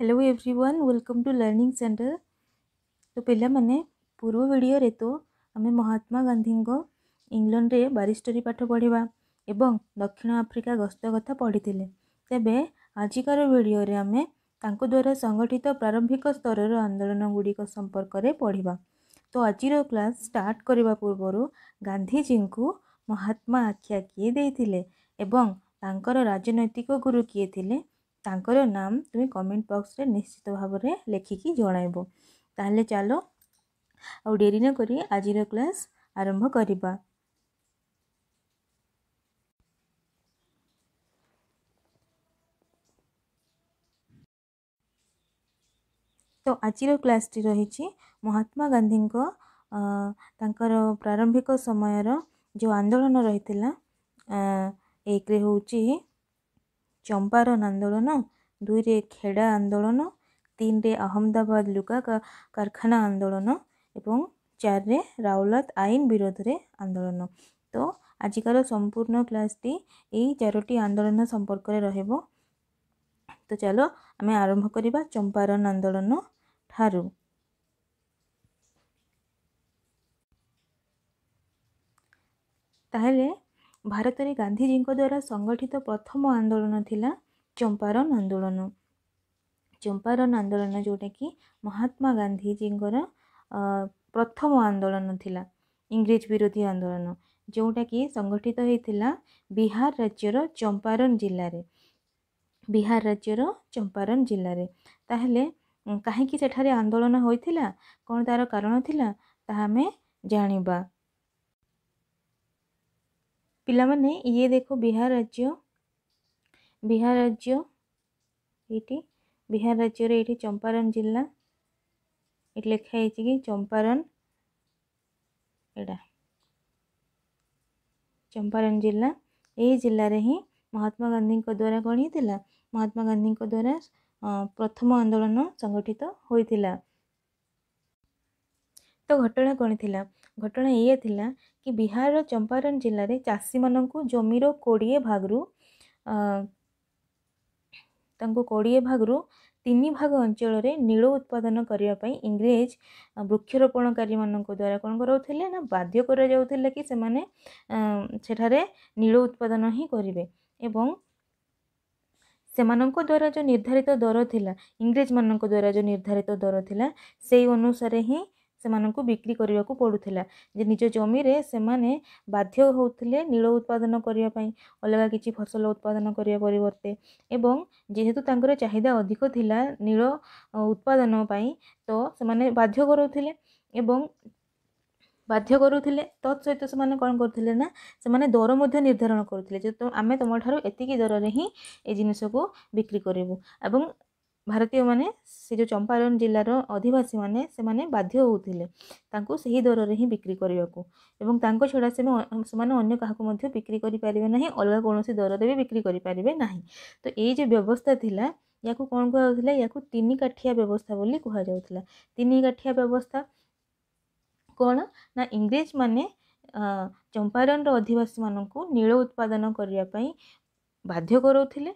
Hello everyone, welcome to learning centre. तो पिला माने पूर्व वीडियो रे तो आमे महात्मा गांधी को इंग्लैंड रे बारिस्टरी पाठ पढ़िबा एवं दक्षिण आफ्रिका गस्त कथा पढ़िथिले। तेबे आजिकार वीडियो रे आमे तांको द्वारा संगठित प्रारंभिक स्तर आंदोलन गुड़िक संपर्क रे पढ़िबा। तो आजिर क्लास स्टार्ट करबा पूर्वरु गांधीजी को महात्मा आख्या किए देथिले एवं तांकर राजनैतिक गुरु किए थिले तांकर नाम तुम्हें कमेंट बॉक्स रे निश्चित भाव में लेखिकी जणाइबो। ताहले चलो आ डेरी न करी आजिर क्लास आरंभ करिबा। तो आजिर क्लास टी रही महात्मा गांधी को तांकर प्रारंभिक समयर जो आंदोलन रही एक रे होची चंपारण आंदोलन, दुई रे खेड़ा आंदोलन, तीन रे अहमदाबाद लुगा कारखाना आंदोलन एवं चार रे राउलात आईन विरोध रे आंदोलन। तो आजिकार संपूर्ण क्लास टी यही चारोटी आंदोलन संपर्क रे रहबो। तो चलो आमे आरंभ करिबा चंपारण आंदोलन ठारू। ताहले भारत रे गांधीजी द्वारा संगठित प्रथम आंदोलन थिला चंपारण आंदोलन। चंपारण आंदोलन जोटा कि महात्मा गांधीजी प्रथम आंदोलन थिला इंग्रेज विरोधी आंदोलन, जोटा कि संगठित होता बिहार राज्यर चंपारण जिले रे। बिहार राज्यर चंपारण जिले रे ताहले कहीं सेठारे आंदोलन होइथिला, कौन तार कारण थिला ताहा हमें जानिबा। पिला माने ये देखो बिहार राज्य ये बिहार राज्य रे ये चंपारण जिला ये लिखा है कि चंपारण एडा चंपारण जिला यही जिले रे ही महात्मा गांधी द्वारा कौन होता महात्मा गांधी द्वारा प्रथम आंदोलन संगठित होइथिला। तो घटना कौन थिला? घटना ये थिला कि बिहार चंपारण जिले में चाषी मानू जमीर 20 भागरू 3 भाग अंचल नील उत्पादन करने इंग्रेज वृक्षरोपणकारी द्वारा कौन कराउथिले ना बाध्य करा जाउथिले कि सेमाने सेठारे नील उत्पादन ही करिवे एवं सेमानंको द्वारा जो निर्धारित दर थिला इंग्रेज मानंको द्वारा जो निर्धारित दर थिला सेई अनुसार ही सेमानंको बिक्री करने को पड़ूला। जे निज जमी रे सेमाने बाध्य होउथिले नील उत्पादन करने पई अलगा किछि फसल उत्पादन करने परिवर्ते एवं जेहेतु तांकर चाहिदा अधिक थिला नील उत्पादन पई तो सेमाने बाध्य करूथिले एवं बाध्य करूथिले तत्सहित से कौन करथिले ना सेमाने दर मध्य निर्धारण करूथिले जे तो आमे तुम ठारू एतिकी दर रे ही ए जिनिस को बिक्री करिवु एवं भारतीय माने से जो चंपारण जिलार अधिवासी माने सेमाने बाध्य होउथिले तांको सही दर रे ही बिक्री करिवाकू एवं तांको छडा सेमाने अन्य काहाको मध्य बिक्री करि परिबे नाही, अलगा कोनोसी दर रे भी बिक्री करि परिबे नाही। तो एई जे व्यवस्था थिला याकू कोन कुहा जाउथिला याकू 3 काठिया व्यवस्था बोली कुहा जाउथिला। 3 काठिया व्यवस्था कौन ना इंग्रेज माने चंपारण अधिवासी मानू नील उत्पादन करने बाध्य करूथिले।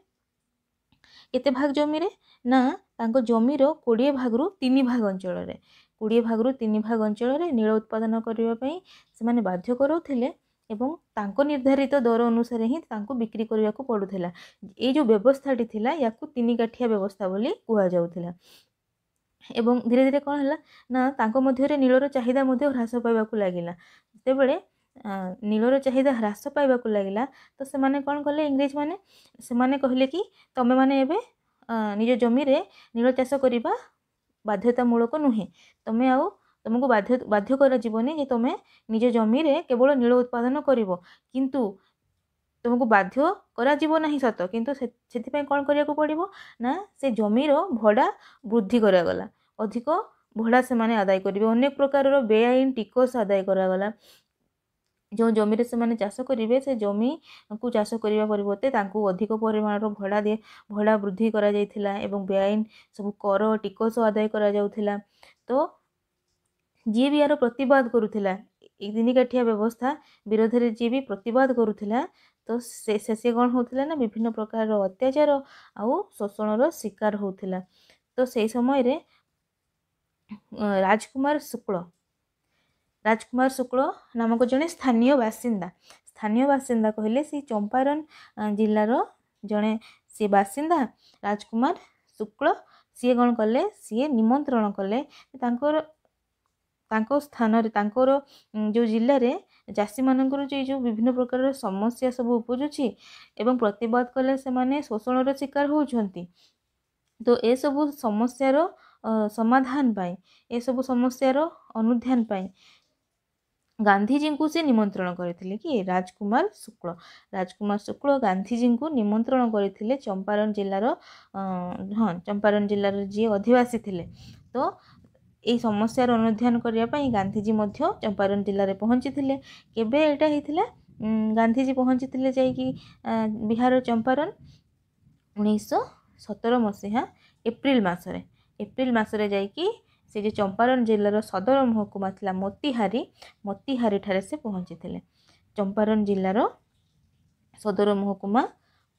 केते भाग जमी रे ना तांको जमीर 20 भागरू 3 भाग अंचल रे 20 भागरू 3 भाग अंचल रे नील उत्पादन करने से माने बाध्य करूथिले एवं तांको निर्धारित दर अनुसार ही तांको बिक्री करने को पड़ुथिला। ए जो व्यवस्थाटी थिला याकू 3 काठिया व्यवस्था बोली कुहा जाउथिला। एवं धीरे धीरे कौन है ना तांको मध्य नीलर चाहिदा मध्य ह्रास पाइबाकू लागिला। तेबेले नीलर चाहिदा ह्रास पाइबाकू लागिला तो सेमाने कौन कले इंग्रेज माने सेमाने कहले कि तमे माने एबे निज जमी रे नील चाष करबा बाध्यतामूलक नुहे, तमे आउ तुमको बाध्य करा जीवनी जे तमे निज जमी रे केवल नील उत्पादन करिवो किंतु तुमको बाध्य करा जीवो नहीं सत किंतु सेथिपय कौन करिया पड़िवो ना से जमीर भड़ा वृद्धि करागला, अधिक भड़ा से माने आदाय करिवे, अनेक प्रकार बेआईन टिकस आदाय करागला। जो जमी रे से माने चाष करिवे से जमी को चाष करिवा परिवर्ते तांको अधिक परिमाण भड़ा वृद्धि करा जायथिला एवं बेआईन सब कर टिकस आदाय करा जाउथिला। तो जी भी यार प्रतिवाद करुथिला एक 3 काठिया व्यवस्था विरोध रे जी भी प्रतिवाद करुथिला तो से कौन होथिला ना विभिन्न प्रकार अत्याचार आउ शोषण शिकार होथिला। तो से समय रे राजकुमार शुक्ल नामक जड़े स्थानीय बासिंदा कहले से चंपारण जिलार जड़े सी बासिंदा राजकुमार शुक्ल सी कौन कले सी निमंत्रण कले स्थान जो जिले में चाषी मानकर जो विभिन्न प्रकार समस्या सब उपजुची एवं प्रतिवाद कले से माने शोषण शिकार होउछंती। तो ए सब समस्यार समाधान पाई ए सब समस्यार अनुध्यान पाई गांधीजी को से निमंत्रण करथिले कि राजकुमार शुक्ल गांधीजी को निमंत्रण करथिले चंपारण जिलार चंपारण जिलार जी अधिवासी थिले। तो यही समस्यार अनुध्यान करने पाई गांधीजी मध्य चंपारण जिले में पहुँची थे। केबे एटा होता गांधीजी पहुँची थे जाइकी बिहार चंपारण 1917 मसीहा एप्रिल मासरे जाइकी से जो चंपारण जिलार सदर महकुमा था मोतीहारी ठारे से पहुँची थे। चंपारण जिलार सदर महकुमा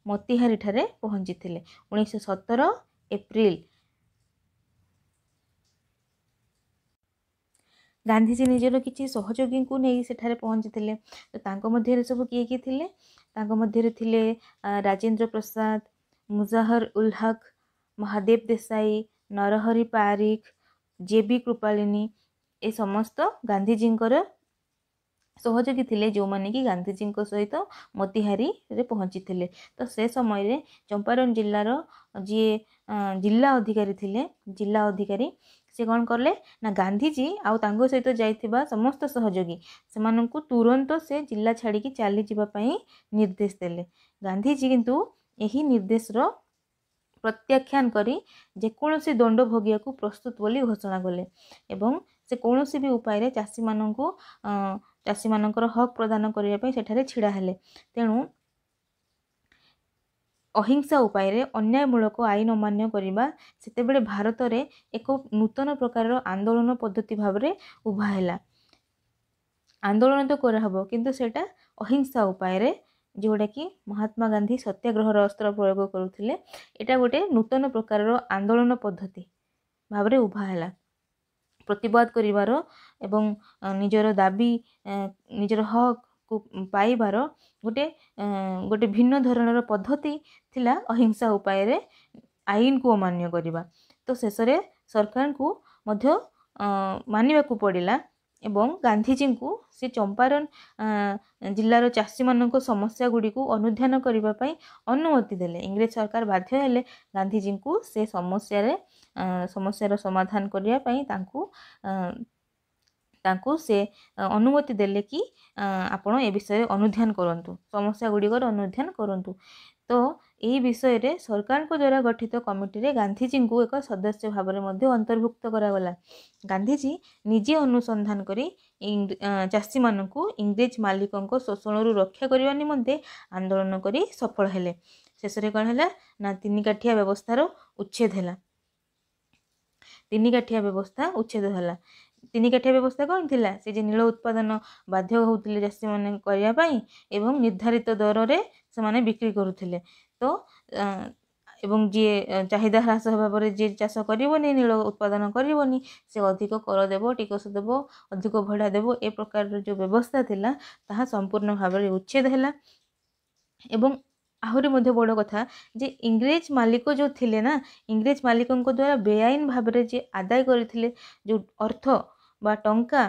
मोतीहारी ठारे पहुँची थे 1917 एप्रिल। गांधीजी निजर किसी सहयोगी को नहीं सेठारे पहुँची थे। तो तांको मध्य सब किए थिले तांको मध्य थिले राजेंद्र प्रसाद, मुजाहर उल हक, महादेव देसाई, नरहरि पारिक, जेबी कृपालिनी ए समस्त गांधीजी सहयोगी थिले जो माने कि गांधीजी सहित मोतीहारी रे पहुँची थे। तो से समय रे चंपारण जिलार जी जिला अधिकारी से कौन कले ना गांधीजी आउ तांगो सहित जाइथिबा समस्त सहयोगी से तुरंत से जिला छाड़ी चली जावाई निर्देश देले। गांधीजी किंतु यही निर्देश प्रत्याख्यान करी जेकोसी दंड भोगिया को प्रस्तुत बोली घोषणा कले एवं से कौनसी भी उपाय चाषी मानकर हक प्रदान करने सेठारे छिड़ा हेले। तेणु अहिंसा उपाय अन्यायमूलक आईन अमान्य करने से भारत में एक नूतन प्रकार आंदोलन पद्धति भाव में उभाला। आंदोलन तो करहब किंतु सेटा अहिंसा उपाय जोड़ा कि महात्मा गांधी सत्याग्रह अस्त्र प्रयोग करुले एटा गोटे नूतन प्रकार आंदोलन पद्धति भाव में उभाला। प्रतिवाद करिवार एवं निजर दाबी निजर हक को पाइबार गोटे भिन्न धरणर पद्धति थिला अहिंसा उपाय आईन को अमान्य करवा। तो शेष में सरकार को मध्य मानिबा को पड़िला एवं गांधीजी को से चंपारण जिलार चाषी मान समस्या गुड़ी को अनुध्यान करने अनुमति देले। इंग्रेज सरकार बाध्य हेले गांधीजी को से समस्यार समाधान करने तांको से अनुमति देले कि आपण ए विषय अनुध्यान करंतु समस्या गुड़िकर अनुध्यान करंतु। तो यही विषय रे सरकार को द्वारा गठित कमिटी रे गांधीजी को एक सदस्य भाव में अंतर्भुक्त करागला। गांधीजी निजे अनुसंधान करी चाषी मान इंग्रेज मालिकों शोषण रक्षा करने निमंते आंदोलन करी सफल हेले। शेष में कौन है ना तीन काठिया व्यवस्थार उच्छेद है। तीन काठिया व्यवस्था उच्छेद है। तीन काठिया व्यवस्था कौन थिला से जे नील उत्पादन बाध्य होउतिले चाषी माने करिया पई एवं निर्धारित दर रे से माने बिक्री करुथिले। तो एवं जी चाहिदा ह्रास होबा परे जे चाष करिवोनी नील उत्पादन करिवोनी से अधिक कर देबो टिकस देबो अधिक भड़ा देबो ए प्रकार जो व्यवस्था थिला ताहा संपूर्ण भाव में उच्छेद हैला। एवं आहरी मध्य बड़ कथा जे इंग्रेज मालिक जो थिले ना इंग्रेज मालिकों द्वारा बेआईन भाव में जे आदाय करथिले जो अर्थ बा टंका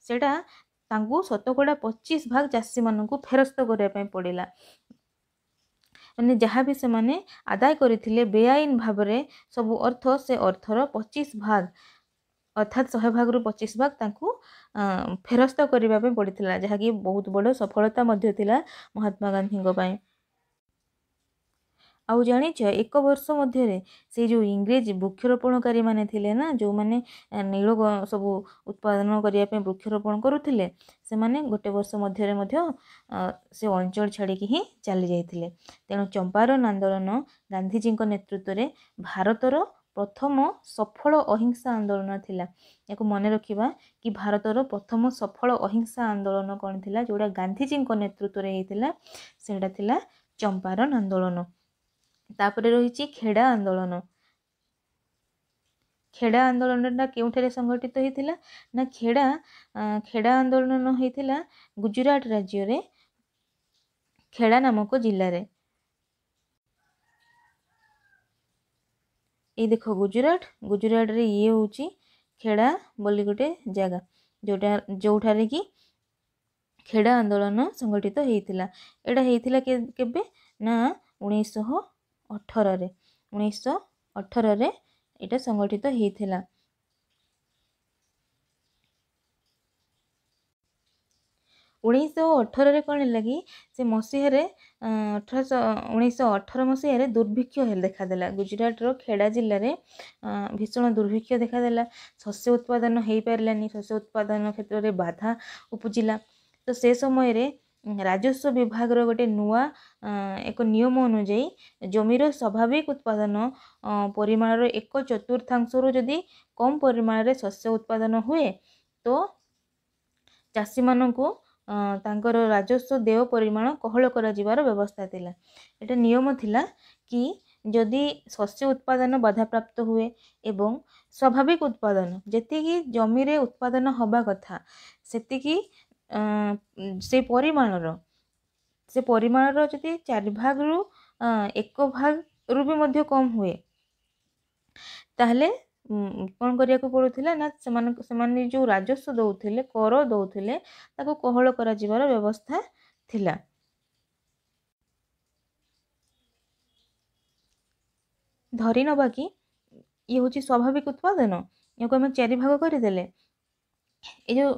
सेटा तांकू 25% चाषी मानू फेरस्त करने पड़ेगा। माने जहाँ भी से माने आदाय करथिले बेआईन भाव में सब अर्थ से अर्थर 25% अर्थात 100% 25% तांकू फेरस्त करने पड़ता जहाँकि बहुत बड़ सफलता मध्य थिला महात्मा गांधी पाई। आउ जानिच एक वर्ष मध्य से जो इंग्रेज वृक्षरोपणकारी माने थिले ना जो माने नील सब उत्पादन करने वृक्षरोपण करुथिले से माने गोटे वर्ष मध्य से अंचल छाड़ी ही चली जाइथिले। तेणु चंपारण आंदोलन गांधीजी नेतृत्व में भारतर प्रथम सफल अहिंसा आंदोलन थिला। याको मन रखिबा कि भारतर प्रथम सफल अहिंसा आंदोलन कौन थिला जोड़ा गांधीजी नेतृत्व में होइतिला सेटा थिला चंपारण आंदोलन। तापरे रही खेड़ा आंदोलन। ଖେଡ଼ା ଆନ୍ଦୋଳନଟା କେଉଁଠାରେ ସଂଗଠିତ ହୋଇଥିଲା ନା ଖେଡ଼ା ଆନ୍ଦୋଳନ ହୋଇଥିଲା ଗୁଜୁରାଟ ରାଜ୍ୟରେ ଖେଡ଼ା ନାମକ ଜିଲ୍ଲାରେ। ଏଇ ଦେଖ ଗୁଜୁରାଟରେ ଇଏ ହେଉଛି ଖେଡ଼ା ବୋଲି ଗୋଟେ ଜାଗା ଯେଉଁଠାରେ କି ଖେଡ଼ା ଆନ୍ଦୋଳନ ସଂଗଠିତ ହେଇଥିଲା। ଏଇଟା ହେଇଥିଲା କେବେ ନା 1918ରେ 1918ରେ ଏଇଟା ସଂଗଠିତ ହେଇଥିଲା। ଉଣେଇଶହ 18ରେ କ'ଣ ହେଲା କି ସେ ମସିହାରେ 1918 ମସିହାରେ ଦୁର୍ଭିକ୍ଷ ଦେଖାଦେଲା। ଗୁଜୁରାଟର ଖେଡ଼ା ଜିଲ୍ଲାରେ ଭୀଷଣ ଦୁର୍ଭିକ୍ଷ ଦେଖାଦେଲା। ଶସ୍ୟ ଉତ୍ପାଦନ ହେଇପାରିଲାନି, ଶସ୍ୟ ଉତ୍ପାଦନ କ୍ଷେତ୍ରରେ ବାଧା ଉପୁଜିଲା। ତ ସେ ସମୟରେ ରାଜସ୍ୱ ବିଭାଗର ଗୋଟେ ନୂଆ ଏକ ନିୟମ ଅନୁଯାୟୀ ଜମିର ସ୍ୱାଭାବିକ ଉତ୍ପାଦନ ପରିମାଣର 1/4 ଯଦି କମ୍ ପରିମାଣରେ ଶସ୍ୟ ଉତ୍ପାଦନ ହୁଏ ତ ଚାଷୀମାନଙ୍କୁ ତାଙ୍କର ରାଜସ୍ୱ ଦେୟ ପରିମାଣ କୋହଳ କରାଯିବାର ବ୍ୟବସ୍ଥା ଥିଲା। ଏଟା ନିୟମ ଥିଲା କି ଯଦି ଶସ୍ୟ ଉତ୍ପାଦନ ବାଧାପ୍ରାପ୍ତ ହୁଏ ଏବଂ ସ୍ୱାଭାବିକ ଉତ୍ପାଦନ ଯେତିକି ଜମିରେ ଉତ୍ପାଦନ ହେବା କଥା ସେତିକି ସେ ପରିମାଣର ଯଦି 4 ଭାଗରୁ 1 ଭାଗରୁ ବି ମଧ୍ୟ କମ୍ ହୁଏ ତାହେଲେ କ'ଣ କରିବାକୁ ପଡ଼ୁଥିଲା ନା ସେମାନେ ଯେଉଁ ରାଜସ୍ୱ ଦେଉଥିଲେ, କର ଦେଉଥିଲେ, ତାକୁ କୋହଳ କରାଯିବାର ବ୍ୟବସ୍ଥା ଥିଲା। ଧରି ନେବା କି ଇଏ ହେଉଛି ସ୍ୱାଭାବିକ ଉତ୍ପାଦନ, ୟାକୁ ଆମେ 4 ଭାଗ କରିଦେଲେ ଏ ଯେଉଁ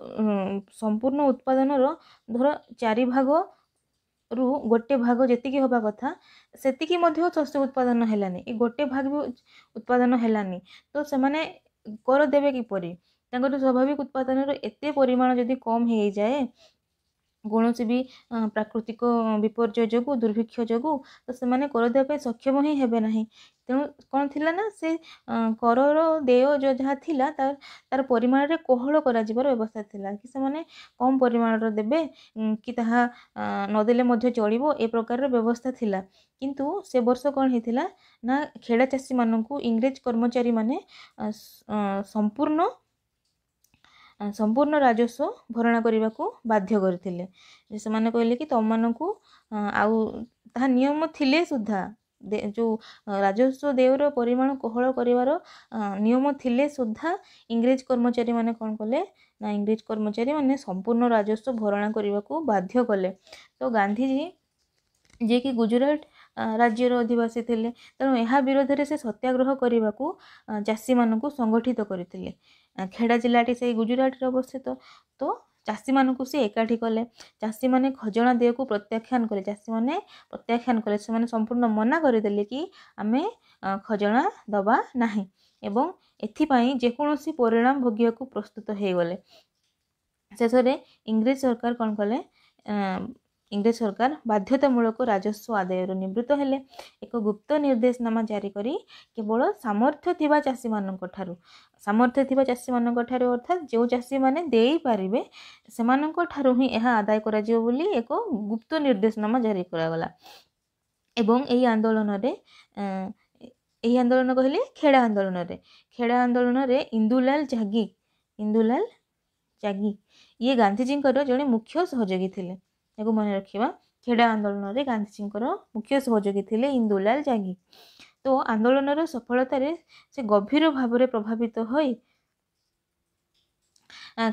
ସମ୍ପୂର୍ଣ୍ଣ ଉତ୍ପାଦନର ଧର 4 ଭାଗରୁ 1 ଭାଗ ଯେତିକି ହେବା କଥା ସେତିକି ମଧ୍ୟ ଶସ୍ୟ ଉତ୍ପାଦନ ହେଲାନି, ଏ 1 ଭାଗ ବି ଉତ୍ପାଦନ ହେଲାନି, ତ ସେମାନେ କର ଦେବେ କିପରି? ତାଙ୍କର ସ୍ୱାଭାବିକ ଉତ୍ପାଦନର ଏତେ ପରିମାଣ ଯଦି କମ୍ ହେଇଯାଏ କୌଣସି ବି ପ୍ରାକୃତିକ ବିପର୍ଯ୍ୟୟ ଯୋଗୁଁ, ଦୁର୍ଭିକ୍ଷ ଯୋଗୁଁ, ତ ସେମାନେ କର ଦେବା ପାଇଁ ସକ୍ଷମ ହିଁ ହେବେ ନାହିଁ। ତେଣୁ କ'ଣ ଥିଲା ନା ସେ କରର ଦେୟ ଯାହା ଥିଲା ତାର ପରିମାଣରେ କୋହଳ କରାଯିବାର ବ୍ୟବସ୍ଥା ଥିଲା କି ସେମାନେ କମ୍ ପରିମାଣର ଦେବେ କି ତାହା ନଦେଲେ ମଧ୍ୟ ଚଳିବ, ଏ ପ୍ରକାରର ବ୍ୟବସ୍ଥା ଥିଲା। କିନ୍ତୁ ସେ ବର୍ଷ କ'ଣ ହେଇଥିଲା ନା ଖେଡ଼ା ଚାଷୀମାନଙ୍କୁ ଇଂରେଜ କର୍ମଚାରୀମାନେ ସମ୍ପୂର୍ଣ୍ଣ ରାଜସ୍ୱ ଭରଣା କରିବାକୁ ବାଧ୍ୟ କରିଥିଲେ। ସେମାନେ କହିଲେ କି ତମମାନଙ୍କୁ ଆଉ ତାହା ନିୟମ ଥିଲେ ସୁଦ୍ଧା ଯେଉଁ ରାଜସ୍ୱ ଦେୟର ପରିମାଣ କୋହଳ କରିବାର ନିୟମ ଥିଲେ ସୁଦ୍ଧା ଇଂରେଜ କର୍ମଚାରୀମାନେ କ'ଣ କଲେ ନା ଇଂରେଜ କର୍ମଚାରୀମାନେ ସମ୍ପୂର୍ଣ୍ଣ ରାଜସ୍ୱ ଭରଣା କରିବାକୁ ବାଧ୍ୟ କଲେ। ତ ଗାନ୍ଧିଜୀ ଯିଏକି ଗୁଜୁରାଟ ରାଜ୍ୟର ଅଧିବାସୀ ଥିଲେ, ତେଣୁ ଏହା ବିରୋଧରେ ସେ ସତ୍ୟାଗ୍ରହ କରିବାକୁ ଚାଷୀମାନଙ୍କୁ ସଂଗଠିତ କରିଥିଲେ। ଖେଡ଼ା ଜିଲ୍ଲାଟି ସେଇ ଗୁଜୁରାଟରେ ଅବସ୍ଥିତ। ତ ଚାଷୀମାନଙ୍କୁ ସେ ଏକାଠି କଲେ। ଚାଷୀମାନେ ଖଜଣା ଦେୟକୁ ପ୍ରତ୍ୟାଖ୍ୟାନ କଲେ। ସେମାନେ ସମ୍ପୂର୍ଣ୍ଣ ମନା କରିଦେଲେ କି ଆମେ ଖଜଣା ଦେବା ନାହିଁ ଏବଂ ଏଥିପାଇଁ ଯେକୌଣସି ପରିଣାମ ଭୋଗିବାକୁ ପ୍ରସ୍ତୁତ ହେଇଗଲେ। ଶେଷରେ ଇଂରେଜ ସରକାର କ'ଣ କଲେ? ଇଂରେଜ ସରକାର ବାଧ୍ୟତାମୂଳକ ରାଜସ୍ୱ ଆଦାୟରୁ ନିବୃତ୍ତ ହେଲେ। ଏକ ଗୁପ୍ତ ନିର୍ଦ୍ଦେଶନାମା ଜାରି କରି କେବଳ ସାମର୍ଥ୍ୟ ଥିବା ଚାଷୀମାନଙ୍କ ଠାରୁ ଅର୍ଥାତ୍ ଯେଉଁ ଚାଷୀମାନେ ଦେଇପାରିବେ ସେମାନଙ୍କ ଠାରୁ ହିଁ ଏହା ଆଦାୟ କରାଯିବ ବୋଲି ଏକ ଗୁପ୍ତ ନିର୍ଦ୍ଦେଶନାମା ଜାରି କରାଗଲା। ଏବଂ ଏହି ଆନ୍ଦୋଳନ କହିଲେ ଖେଡ଼ା ଆନ୍ଦୋଳନରେ ଇନ୍ଦୁଲାଲ ଜାଗି ଇଏ ଗାନ୍ଧିଜୀଙ୍କର ଜଣେ ମୁଖ୍ୟ ସହଯୋଗୀ ଥିଲେ। ତାକୁ ମନେ ରଖିବା, ଖେଡ଼ା ଆନ୍ଦୋଳନରେ ଗାନ୍ଧିଜୀଙ୍କର ମୁଖ୍ୟ ସହଯୋଗୀ ଥିଲେ ଇନ୍ଦୁଲାଲ ଜାଗି। ତ ଆନ୍ଦୋଳନର ସଫଳତାରେ ସେ ଗଭୀର ଭାବରେ ପ୍ରଭାବିତ ହୋଇ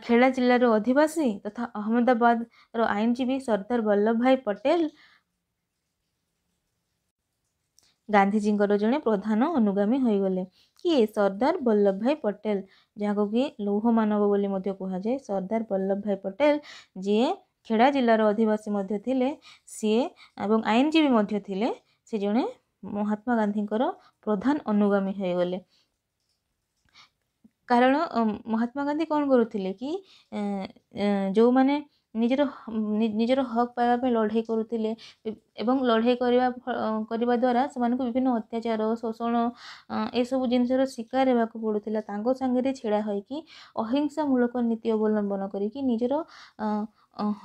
ଖେଡ଼ା ଜିଲ୍ଲାର ଅଧିବାସୀ ତଥା ଅହମ୍ମଦାବାଦର ଆଇନଜୀବୀ ସର୍ଦ୍ଦାର ବଲ୍ଲଭ ଭାଇ ପଟେଲ ଗାନ୍ଧିଜୀଙ୍କର ଜଣେ ପ୍ରଧାନ ଅନୁଗାମୀ ହୋଇଗଲେ। କିଏ? ସର୍ଦ୍ଦାର ବଲ୍ଲଭ ଭାଇ ପଟେଲ, ଯାହାକୁ କି ଲୌହ ମାନବ ବୋଲି ମଧ୍ୟ କୁହାଯାଏ। ସର୍ଦ୍ଦାର ବଲ୍ଲଭ ଭାଇ ପଟେଲ ଯିଏ ଖେଡ଼ା ଜିଲ୍ଲାର ଅଧିବାସୀ ମଧ୍ୟ ଥିଲେ, ସିଏ ଏବଂ ଆଇନଜୀବୀ ମଧ୍ୟ ଥିଲେ, ସେ ଜଣେ ମହାତ୍ମା ଗାନ୍ଧୀଙ୍କର ପ୍ରଧାନ ଅନୁଗାମୀ ହୋଇଗଲେ। କାରଣ ମହାତ୍ମା ଗାନ୍ଧୀ କ'ଣ କରୁଥିଲେ କି ଯେଉଁମାନେ ନିଜର ହକ୍ ପାଇବା ପାଇଁ ଲଢ଼େଇ କରୁଥିଲେ ଏବଂ ଲଢ଼େଇ କରିବା ଦ୍ୱାରା ସେମାନଙ୍କୁ ବିଭିନ୍ନ ଅତ୍ୟାଚାର, ଶୋଷଣ ଏସବୁ ଜିନିଷର ଶିକାର ହେବାକୁ ପଡ଼ୁଥିଲା, ତାଙ୍କ ସାଙ୍ଗରେ ଛିଡ଼ା ହୋଇକି ଅହିଂସାମୂଳକ ନୀତି ଅବଲମ୍ବନ କରିକି ନିଜର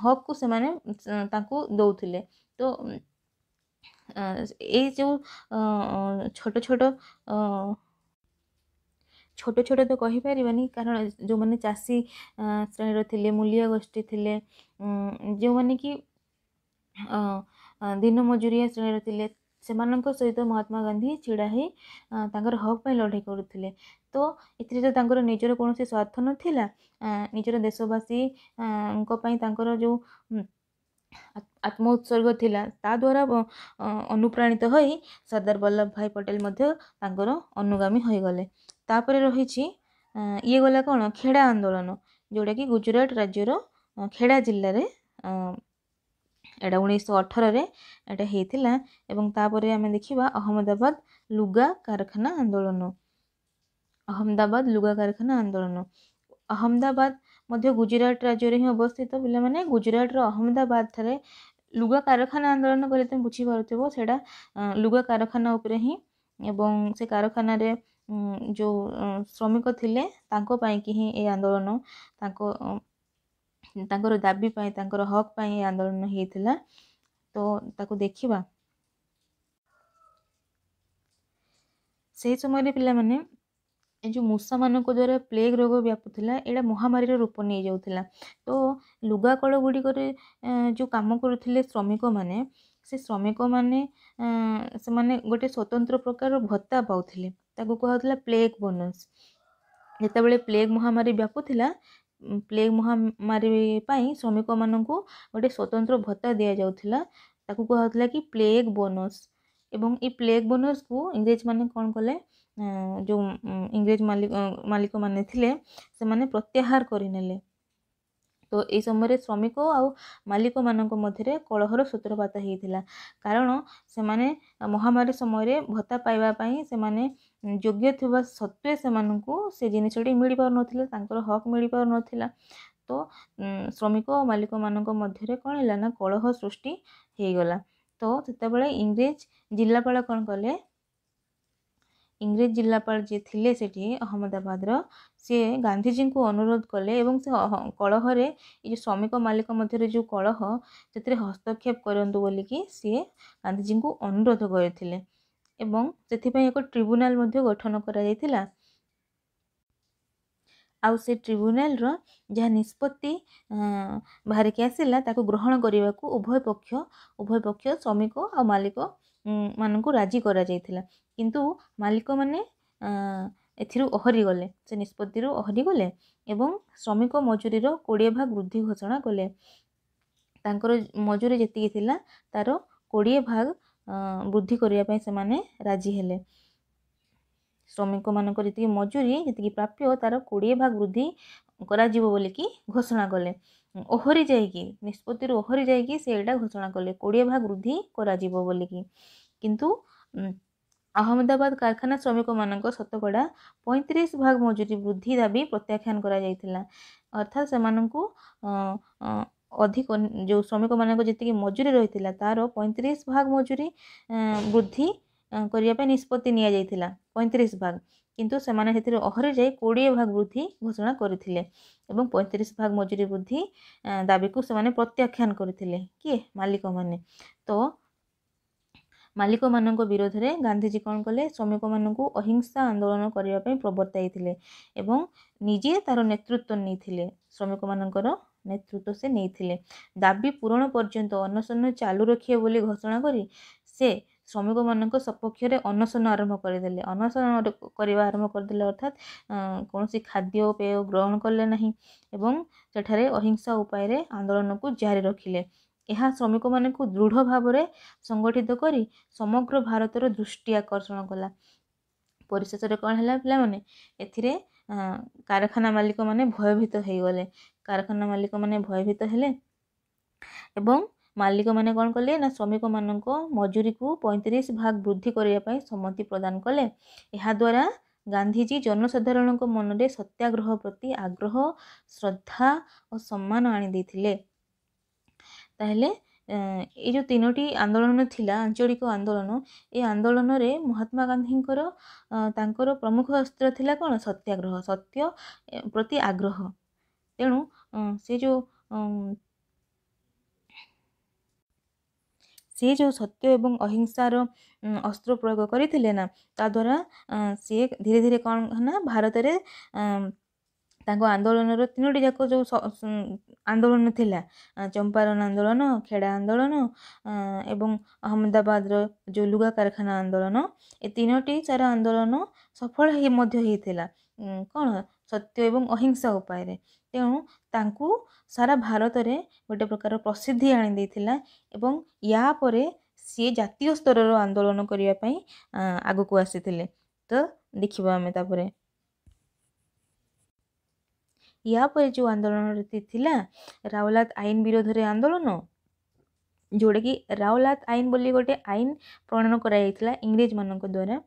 ହକ୍କୁ ସେମାନେ ତାଙ୍କୁ ଦେଉଥିଲେ। ତ ଏଇ ଯେଉଁ ଛୋଟ छोट छोट तो कहीपरि कारण जो मैंने चाषी श्रेणी थे मूलिया गोष्ठी थे जो मैंने कि दिन मजुरिया श्रेणी थे से सहित महात्मा गांधी छिड़ा ही तांकर हक पर लड़ाई करुले तो ये तो निजर कौन स्वार्थ नाला निजर देशवासी जो आत्म उत्सर्ग थिला ता द्वारा अनुप्राणित होई सरदार वल्लभ भाई पटेल मध्य तांकर अनुगामी हो गले। तापर रही ये गला कौन खेड़ा आंदोलन जोटा कि गुजरात राज्यर खेड़ा जिले में एटा 1918 एटा हेतिला एवं तापरे आमे देखिबा अहमदाबाद लुगा कारखाना आंदोलन। अहमदाबाद लुगा कारखाना आंदोलन अहमदाबाद मध्य गुजरात राज्य ही अवस्थित पिला माने गुजरात रो अहमदाबाद थारे लुगा कारखाना आंदोलन करे तुम बुझी पारुथिबो सेटा लुगा कारखाना उपरे ही एवं से कारखाना रे जो श्रमिक थिले तांको पाई कि ही ए आंदोलन तांको तांकर दाबी पाई तांकर हक पाई आंदोलन हेतिला। तो ताको देखिबा से समय पिला माने जो मूषा मान द्वारा प्लेग रोग व्यापुला यहाँ महामारी रूप नहीं जाऊला। तो लुगा कल गुड़िक जो कम करुले श्रमिक मैंने से श्रमिक मैंने से माने गोटे स्वतंत्र प्रकार भत्ता पाउथिले ताको कहउतला प्लेग बोनस। जेतेबेले प्लेग महामारी व्यापुला प्लेग महामारी पाई श्रमिक माननकु गोटे स्वतंत्र भत्ता दिया जाउथिला ताको कहउतला कि प्लेग बोनस। एवं ये प्लेग बोनस को इंग्रेज माने कौन कले जो इंग्रेज मालिक माने थिले से माने प्रत्याहार करिनेले। तो ये समय श्रमिक आउ मालिक मानक मध्य कलहर सूत्रपात होता कारण से माने महामारी समय भत्ता पाइबा पई से माने योग्य थिबा सत्वे से जिनसटी मिल पार नथिला तांकर हक मिल पार नथिला। तो श्रमिक और मालिक मानक मध्य कौन है ना कलह सृष्टि हो गला। तो सेतेबेले इंग्रेज जिलापाल कौन कले इंग्रेज जिलापाल जी थिले सेठी अहमदाबाद सी गांधीजी को अनुरोध कले एवं से कलह ये श्रमिक मालिक मध्य जो कलह से हस्तक्षेप करंतु बोलिकी सी गांधीजी को अनुरोध करथिले एवं सेथिपई एक ट्रिब्यूनल मध्य गठन करा जायतिला। आउ से ट्रिब्यूनल जहाँ निष्पत्ति बाहर के आसिला ताको ग्रहण करने को उभय पक्ष श्रमिक और मालिक मानू राजी करा जायतिला किंतु मालिक माने एथिरु ओहरी गले से निष्पत्ति ओहरी गले एवं श्रमिक मजूरी 20 भाग वृद्धि घोषणा कले। तांकर मजूरी जेतिकी थिला तार 20 भाग वृद्धि करने पे से माने राजी हेले। श्रमिक मानक जी मजूरी जी प्राप्य तार 20 भाग वृद्धि करा जीवो बोली की घोषणा कले। ओहरी जाइकी निष्पत्ति ओहरी जाइकी से एटा घोषणा कले 20 भाग वृद्धि करा जीवो बोली की किंतु अहमदाबाद कारखाना श्रमिक मानक शतकड़ा 35 भाग मजूरी वृद्धि दाबी प्रत्याख्यान करा जायतिला। अर्थात से मानकु अधिक जो श्रमिक मानक जी मजूरी रही तार 35 भाग मजूरी वृद्धि करने निष्पत्ति नि जाइतिला 35 भाग किंतु से माने सेतिर ओहरी जाई 20 भाग वृद्धि घोषणा करथिले एवं 35 भाग मजूरी वृद्धि दाबी को से माने प्रत्याख्यान करथिले कि मालिक माने। तो मालिक मानक विरोध में गांधीजी कौन कले श्रमिक मानक अहिंसा आंदोलन करने प्रवर्ताई एवं निजे तार नेतृत्व नहीं श्रमिक मानकर नेतृत्व से नहीं दाबी पूरण पर्यंत अनशन चालू रखिए बोली घोषणा करी से श्रमिक मानक सपक्ष में अनशन आरंभ करदे अनशन करवा आरंभ करदे अर्थात कौन सी खाद्य पेय ग्रहण कले नहीं एवं सेठारे अहिंसा उपाय आंदोलन को जारी रखिले। यह श्रमिक मान को दृढ़ भाव में संगठित करी समग्र भारतर दृष्टि आकर्षण कला। परिशेष कौन है पिला माने एथिरे कारखाना मालिक माने भयभीत हो गले। कारखाना मालिक माने भयभीत हेले एवं मालिक माने कौन कले ना श्रमिक मानक मजूरी को 35 भाग वृद्धि करने सम्मति प्रदान कले। यह द्वारा गांधीजी जनसाधारण मन में सत्याग्रह प्रति आग्रह श्रद्धा और सम्मान आनी देथिले। ताहले ये जो 3टी आंदोलन थिला आंचलिक आंदोलन ये आंदोलन रे महात्मा गांधी तांकर प्रमुख अस्त्र थिला कौन सत्याग्रह सत्य प्रति आग्रह। तेणु से जो से जो सत्य एवं अहिंसार अस्त्र प्रयोग करथिले ना ता द्वारा सी धीरे धीरे कौन ना भारत में तांको आंदोलन तीनोटी जाक जो आंदोलन थिला चंपारण आंदोलन खेड़ा आंदोलन एवं अहमदाबाद जो लुगा कारखाना आंदोलन ए तीनोटी सारा आंदोलन सफल ही मध्य हेतिला कौन सत्य एवं अहिंसा उपाय रे तेणु तांकू सारा भारत रे गोटे प्रकार प्रसिद्धि आनी देथिला एवं या परे सी जातीय स्तर आंदोलन करिया पई आगु को आसीथिले तो देखिबा हमें तापरे या पर जो आंदोलन थिला रावलात आईन विरोध रे आंदोलन जोड़े कि रावलात आईन बोली गोटे आईन प्रणयन कराइथिला इंग्रेज मानक द्वारा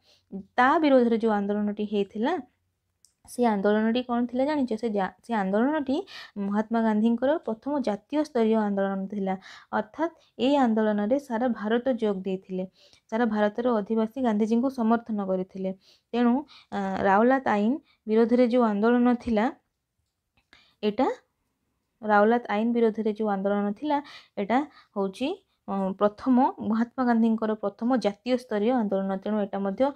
ता विरोध रे जो आंदोलन टी हेथिला से आंदोलन टी कौन थिला जानिछ से आंदोलन टी महात्मा गांधी प्रथम जातीय स्तरीय आंदोलन थिला अर्थात ए आंदोलन रे सारा भारत जोग देथिले सारा भारत रो आदिवासी गांधीजी को समर्थन करथिले तेणु रावलात आईन विरोध रे जो आंदोलन थिला एटा रावलात आईन विरोध रे जो आंदोलन थिला एटा होची प्रथम महात्मा गांधी प्रथम जातीय स्तरीय आंदोलन तेणु एटा मध्य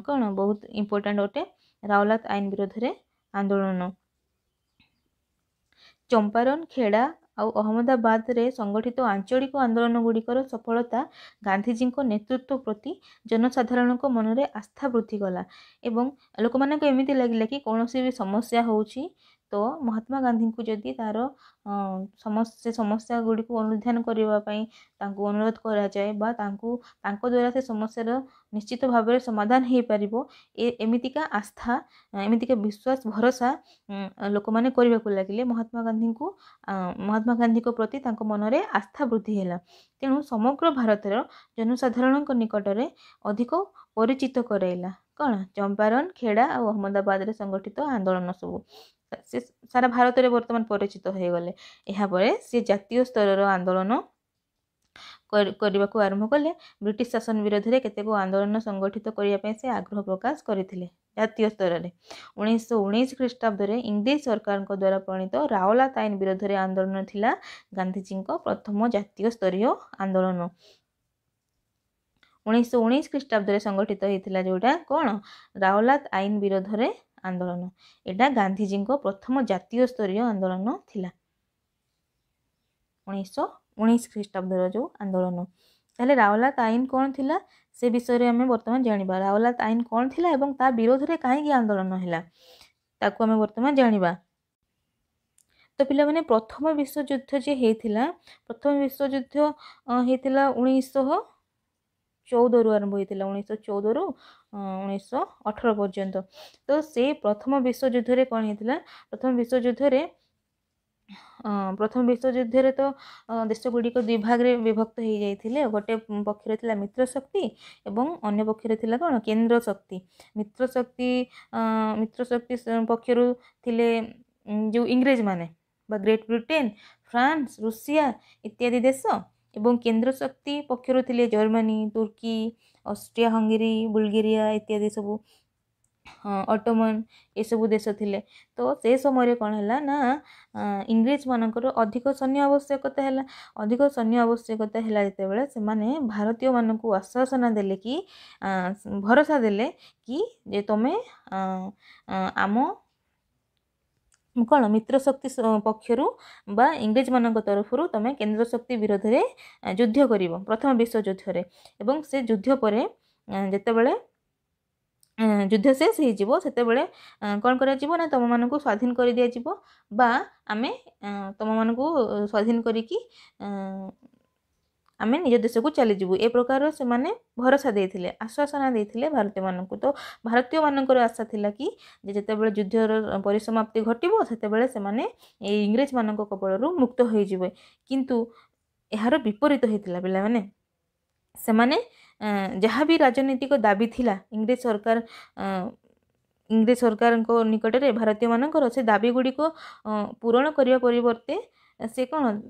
कौन बहुत इम्पोर्टेंट अटे रावलात आईन विरोध रे आंदोलन चंपारण खेड़ा आउ अहमदाबाद रे संगठित आंचलिक आंदोलन गुड़िकर सफलता गांधीजी नेतृत्व प्रति जनसाधारण मन में आस्था वृद्धि कला एवं लोक मानक एमती लगिला कि कौन भी समस्या होची तो महात्मा गांधी को जदि तार समस्या गुड़ी को अनुधान करने अनुरोध करा जाए बा तांको द्वारा से समस्यार निश्चित भाव में समाधान हो पार एमितिका आस्था एमितिका विश्वास भरोसा लोक मैंने करने को लगिले महात्मा गांधी को प्रति मन में आस्था वृद्धि है तेणु समग्र भारतर जनसाधारण निकट में अधिक परिचित कराइला कौन चंपारण खेड़ा और अहमदाबाद रे संगठित आंदोलन सब से सारा भारत में वर्तमान परिचित हो गले यापर से जातीय स्तर आंदोलन करने को आरंभ कले ब्रिटिश शासन विरोध में केतेक आंदोलन संगठित करने से आग्रह प्रकाश करते जातीय स्तर में 1919 ख्रीष्टाब्द में इंग्रेज सरकार द्वारा प्रणीत रावलात आईन विरोध में आंदोलन थिला गांधीजी प्रथम जातीय स्तरीय आंदोलन 1919 ख्रीष्टाब्द में संगठित होता जोटा कौन रावलात आईन विरोध में आंदोलन एटा गांधीजी प्रथम जातीय स्तरीय आंदोलन थिला 1919 ख्रीष्टाब्द जो आंदोलन ताले रावलात आईन कौन थिला से विषय में हमें वर्तमान जानिबा रावलात आईन कौन थिला एवं ता विरोध रे काहे आंदोलन हैला ताकू हमें वर्तमान जानिबा तो पिला माने प्रथम विश्व युद्ध जे हेतिला प्रथम विश्व युद्ध हेतिला 1914 रु आरंभ होता 1914 रु 1918 पर्यंत तो से प्रथम विश्व युद्ध रे कौन होता प्रथम विश्व युद्ध रे तो देश गुड़िक दुई भाग रे विभक्त हो जाते गोटे पक्षर थिला मित्र शक्ति एवं अन्य पक्षर थिला कौन केंद्र शक्ति मित्र शक्ति पक्षर थिले जो इंग्रेज माने ग्रेट ब्रिटेन फ्रांस रूसिया इत्यादि देश एवं केंद्र शक्ति पक्षर थिले जर्मनी तुर्की ऑस्ट्रिया हंगेरी बुल्गेरिया इत्यादि सब ऑटोमन ये सब देश थिले तो से समय कौन है ना इंग्रेज मानकर अधिक सैन्य आवश्यकता है अधिक सैन्य आवश्यकता है जितेबाला से माने भारतीय मानक आश्वासन देले कि भरोसा देले कि जे तुम आम कौन मित्र शक्ति पक्षर बा इंग्रेज मान तरफ तुम केंद्र शक्ति विरोध में युद्ध कर प्रथम विश्व युद्ध रे एवं से युद्ध पर जितेबाला युद्ध शेष होते कौन करा ना तुम मान स्वाधीन कर दिया बा आमे तुम मान स्वाधीन करिकी आमे निज देश को चलीजु ए प्रकार से माने भरोसा देथिले आश्वासन देथिले भारतीय मानक तो भारतीय मानकर आशा थिला कि जेतेबेले युद्धर परिसमाप्ति घटिबो सेतेबेले से माने इंग्रेज मानक कबळरू मुक्त होई जिवे किंतु एहार विपरीत होइतिला पिला माने से माने जहाँ भी राजनीतिक दाबी थिला इंग्रेज सरकार को निकट रे भारतीय मानकर से दाबी गुडी को पूरण करिया परिवर्ते से कौन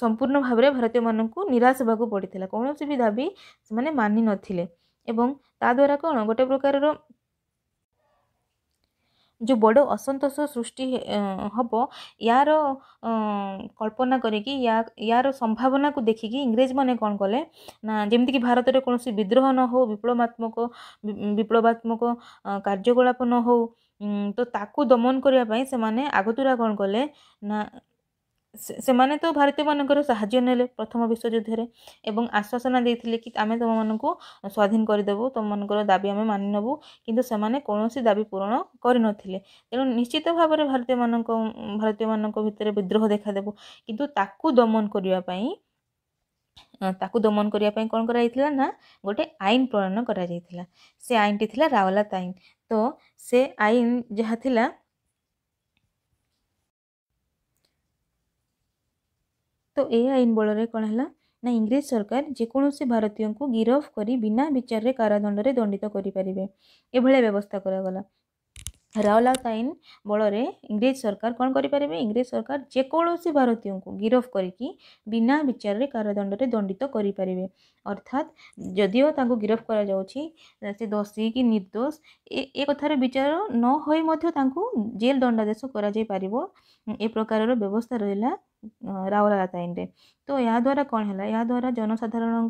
संपूर्ण भाव में भारतीय मानक निराश होगा पड़ता कौन भी दाबी से माने मानि नथिले एवं ता द्वारा कौन गोटे प्रकार जो बड़ असंतोष सृष्टि हम यार कल्पना करिकी यार संभावना को देखिकी इंग्रेज माने कौन कले ना जमीक भारत में कौन विद्रोह न हो विप्लवात्मक कार्यकलाप न हो तो ताकू दमन करने से माने आगतुरा कौन कले ना ସେମାନେ ତ ଭାରତୀୟମାନଙ୍କର ସାହାଯ୍ୟ ନେଲେ ପ୍ରଥମ ବିଶ୍ୱଯୁଦ୍ଧରେ ଏବଂ ଆଶ୍ୱାସନା ଦେଇଥିଲେ କି ଆମେ ତୁମମାନଙ୍କୁ ସ୍ୱାଧୀନ କରିଦେବୁ, ତୁମମାନଙ୍କର ଦାବି ଆମେ ମାନି ନେବୁ, କିନ୍ତୁ ସେମାନେ କୌଣସି ଦାବି ପୂରଣ କରିନଥିଲେ। ତେଣୁ ନିଶ୍ଚିତ ଭାବରେ ଭାରତୀୟମାନଙ୍କ ଭିତରେ ବିଦ୍ରୋହ ଦେଖାଦେବ, କିନ୍ତୁ ତାକୁ ଦମନ କରିବା ପାଇଁ କ'ଣ କରାଯାଇଥିଲା ନା ଗୋଟେ ଆଇନ ପ୍ରଣୟନ କରାଯାଇଥିଲା। ସେ ଆଇନଟି ଥିଲା ରାଓଲାତ ଆଇନ। ତ ସେ ଆଇନ ଯାହା ଥିଲା तो ए आईन बल कौन है ना इंग्रेज सरकार जेकोसी भारतीय को गिरफ करी बिना विचार रे कारादंड रे दंडित करें एभलिया व्यवस्था करागला। राओलात आईन बल इंग्रेज सरकार कौन करें इंग्रेज सरकार जेकोसी भारतीय को गिरफ करके बिना विचार रे कारादंड रे दंडित करें अर्थात जदिओ तांको गिरफ करा जाउछि से दोषी कि निर्दोष ए कथार विचार न होई मध्य तांको जेल दंडादेश करा जाय पारिबो ए प्रकार व्यवस्था रहिला राओलात आईन रे। तो या द्वारा कौन है या द्वारा जनसाधारण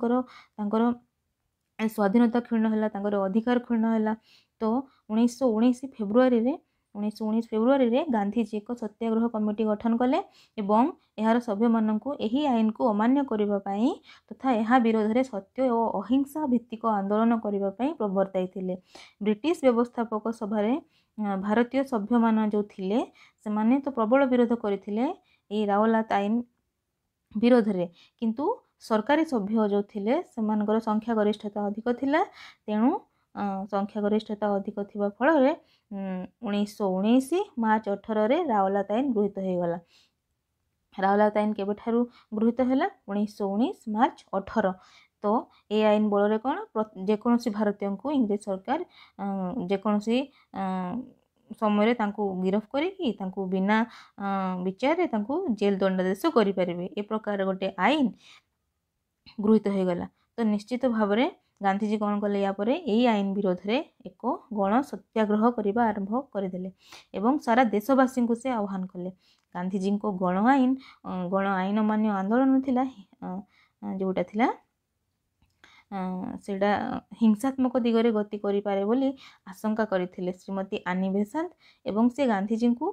स्वाधीनता क्षुण्ण है अधिकार क्षुण्ण है। तो 1919 फेब्रुआरी रे गांधीजी एक सत्याग्रह कमिटी गठन कले एवं यार सभ्य माननकु एही आईन को अमान्य करिबा पई तथा यह विरोध रे सत्य और अहिंसा भित्तिक आंदोलन करिबा पई प्रवर्ताइथिले। ब्रिटिश व्यवस्थापक सभा भारतीय सभ्य मान जो थिले से माने तो प्रबल विरोध करथिले ए राओलात आईन विरोध रे, किंतु सरकारी सभ्य जो थिले सेमानकर संख्या गरिष्ठता अधिक थिला। तेणु संख्या गरिष्ठता अधिक थिबा फल रे 1919 मार्च 18 रे राओलात आईन गृहीत हो गला। राओलात आईन केबे ठारू गृहीत हैला 1919 मार्च 18। तो ए आईन बल कौन जेकोसी भारतीय को इंग्रेज सरकार जेकोसी समय गिरफ करी बिना विचार जेल दंडादेश करें ए प्रकार गोटे आईन गृहीत हो गला। तो निश्चित भाव में गांधीजी कौन कले यापर यही आईन विरोध में एक गण सत्याग्रह करने आरंभ करदे एवं सारा देशवासी को से आह्वान कले। गांधीजी को गण आईन मान्य आंदोलन थिला जोटा थिला सेटा हिंसात्मक दिगरे गति करें बोली आशंका करथिले श्रीमती आनी बेसांत एवं से गांधीजी को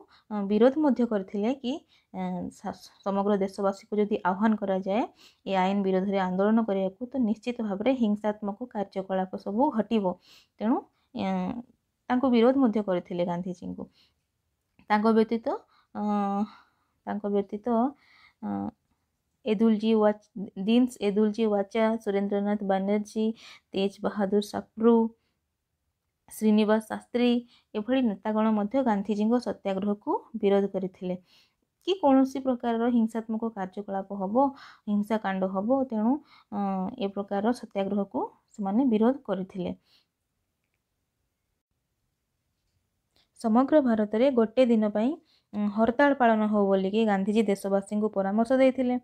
विरोध मध्य करथिले कि समग्र देशवासी को जदि आह्वान करा जाए ये आईन विरोध में आंदोलन करने को तो निश्चित भाव में हिंसात्मक कार्यकलाप सब घटिबो। तेणु तांको विरोध मध्य करथिले गांधीजी को। तांको व्यतीत दीन्स एदुलजी वाचा, सुरेंद्रनाथ बनर्जी, तेज बहादुर सप्रू, श्रीनिवास शास्त्री एभली नेतागण मध्य गांधीजी सत्याग्रह को विरोध करथिले कि कौनसी प्रकार हिंसात्मक कार्यकलाप हम हिंसाकांड हम। तेणु ए प्रकार सत्याग्रह को से विरोध करथिले। समग्र भारत में गोटे दिन पर हड़ताल पालन हो बोलिकी गांधीजी देशवासी को परामर्श देते।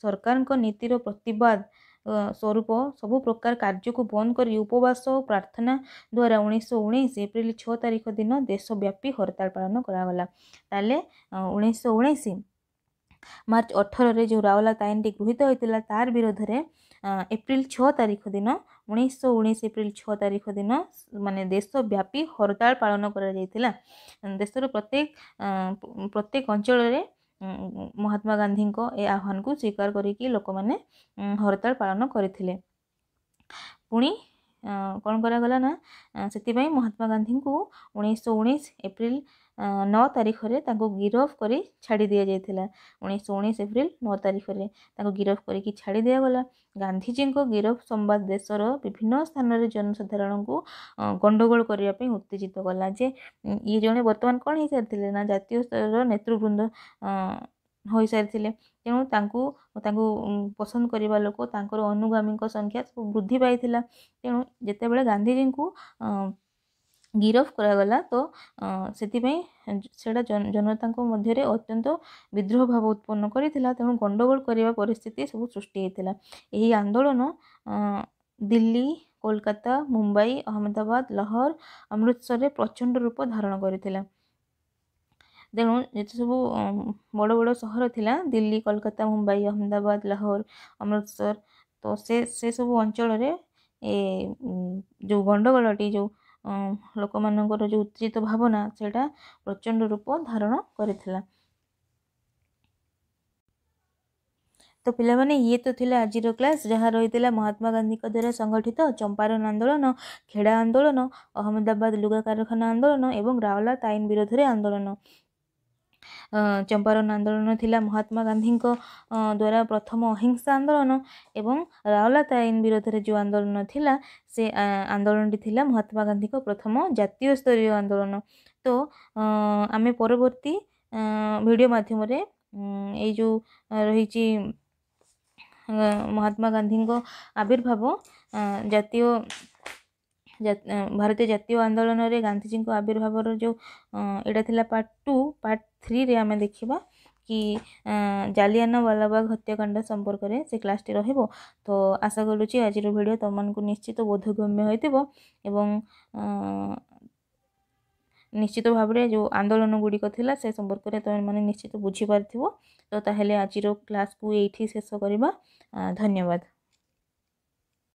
सरकार को नीतिर प्रतिवाद स्वरूप सबु प्रकार कार्य को बंद कर उपवास और प्रार्थना द्वारा 1919 एप्रिल 6 तारीख दिन देशव्यापी हड़ताल पालन करागला। ताले 1919 मार्च 18 रे जो राओलात आईन टी गृहीत होता तार विरोध में एप्रिल 6 तारीख दिन 1919 एप्रिल 6 तारीख दिन माने देशव्यापी हड़ताल पालन करा जायतिला। देशर प्रत्येक अंचल रे महात्मा गांधी को ए आह्वान को स्वीकार करिकी लोक माने हड़ताल पालन करथिले। पुणी कौन करागला ना से महात्मा गांधी को 1919 एप्रिल 9 तारीख रे ताको गिरफ करी छाड़ी दिया जायतिला। 1919 एप्रिल 9 तारीख रे ताको गिरफ करी छाड़ी दिया गला। गांधीजी को गिरफ संवाद देशर विभिन्न स्थान रे जनसाधारण को गंडगोल करने पे उत्तेजित कला जे ये जड़े बर्तमान कौन हो सारी ना जातीय स्तर नेतृवृंद हो सारी। तेणु तांकु पसंद करने लोक तांकर अनुगामी संख्या सब वृद्धि पाई। तेणु जितेबाला गांधीजी को गिरफ करागला तो सेटा जनता मध्य अत्यंत विद्रोह भाव उत्पन्न करथिला। तेणु गंडगोल करने परिस्थिति सब सृष्टि होता। यही आंदोलन दिल्ली, कोलकाता, मुंबई, अहमदाबाद, लाहौर, अमृतसर रे प्रचंड रूप धारण करथिला। ତେଣୁ ଯେତେ ସବୁ ବଡ଼ ବଡ଼ ସହର ଥିଲା ଦିଲ୍ଲୀ, କୋଲକାତା, ମୁମ୍ବାଇ, ଅହମ୍ମଦାବାଦ, ଲାହୋର, ଅମୃତସର, ତ ସେ ସବୁ ଅଞ୍ଚଳରେ ଏ ଯେଉଁ ଗଣ୍ଡଗୋଳଟି ଯେଉଁ ଲୋକମାନଙ୍କର ଯେଉଁ ଉତ୍ତେଜିତ ଭାବନା ସେଇଟା ପ୍ରଚଣ୍ଡ ରୂପ ଧାରଣ କରିଥିଲା। ତ ପିଲାମାନେ ଇଏ ତ ଥିଲା ଆଜିର କ୍ଲାସ୍, ଯାହା ରହିଥିଲା ମହାତ୍ମା ଗାନ୍ଧୀଙ୍କ ଦ୍ୱାରା ସଂଗଠିତ ଚମ୍ପାରଣ ଆନ୍ଦୋଳନ, ଖେଡ଼ା ଆନ୍ଦୋଳନ, ଅହମ୍ମଦାବାଦ ଲୁଗା କାରଖାନା ଆନ୍ଦୋଳନ ଏବଂ ରାଓଲାତ ଆଇନ ବିରୋଧରେ ଆନ୍ଦୋଳନ। ଚମ୍ପାରଣ ଆନ୍ଦୋଳନ ଥିଲା ମହାତ୍ମା ଗାନ୍ଧୀଙ୍କ ଦ୍ୱାରା ପ୍ରଥମ ଅହିଂସା ଆନ୍ଦୋଳନ ଏବଂ ରାଓଲାତ ଆଇନ ବିରୋଧରେ ଯେଉଁ ଆନ୍ଦୋଳନ ଥିଲା ସେ ଆନ୍ଦୋଳନଟି ଥିଲା ମହାତ୍ମା ଗାନ୍ଧୀଙ୍କ ପ୍ରଥମ ଜାତୀୟ ସ୍ତରୀୟ ଆନ୍ଦୋଳନ। ତ ଆମେ ପରବର୍ତ୍ତୀ ଭିଡ଼ିଓ ମାଧ୍ୟମରେ ଏଇ ଯେଉଁ ରହିଛି ମହାତ୍ମା ଗାନ୍ଧୀଙ୍କ ଆବିର୍ଭାବ ଜାତୀୟ ଭାରତୀୟ ଜାତୀୟ ଆନ୍ଦୋଳନରେ ଗାନ୍ଧୀଜୀଙ୍କ ଆବିର୍ଭାବର ଯେଉଁ ଏଇଟା ଥିଲା ପାର୍ଟ 2, ପାର୍ଟ 3ରେ ଆମେ ଦେଖିବା କି ଜାଲିଆନାୱାଲାବାଗ ହତ୍ୟାକାଣ୍ଡ ସମ୍ପର୍କରେ ସେ କ୍ଲାସ୍ଟି ରହିବ। ତ ଆଶା କରୁଛି ଆଜିର ଭିଡ଼ିଓ ତୁମମାନଙ୍କୁ ନିଶ୍ଚିତ ବୋଧଗମ୍ୟ ହୋଇଥିବ ଏବଂ ନିଶ୍ଚିତ ଭାବରେ ଯେଉଁ ଆନ୍ଦୋଳନ ଗୁଡ଼ିକ ଥିଲା ସେ ସମ୍ପର୍କରେ ତୁମେମାନେ ନିଶ୍ଚିତ ବୁଝିପାରିଥିବ। ତ ତାହେଲେ ଆଜିର କ୍ଲାସ୍କୁ ଏଇଠି ଶେଷ କରିବା। ଧନ୍ୟବାଦ।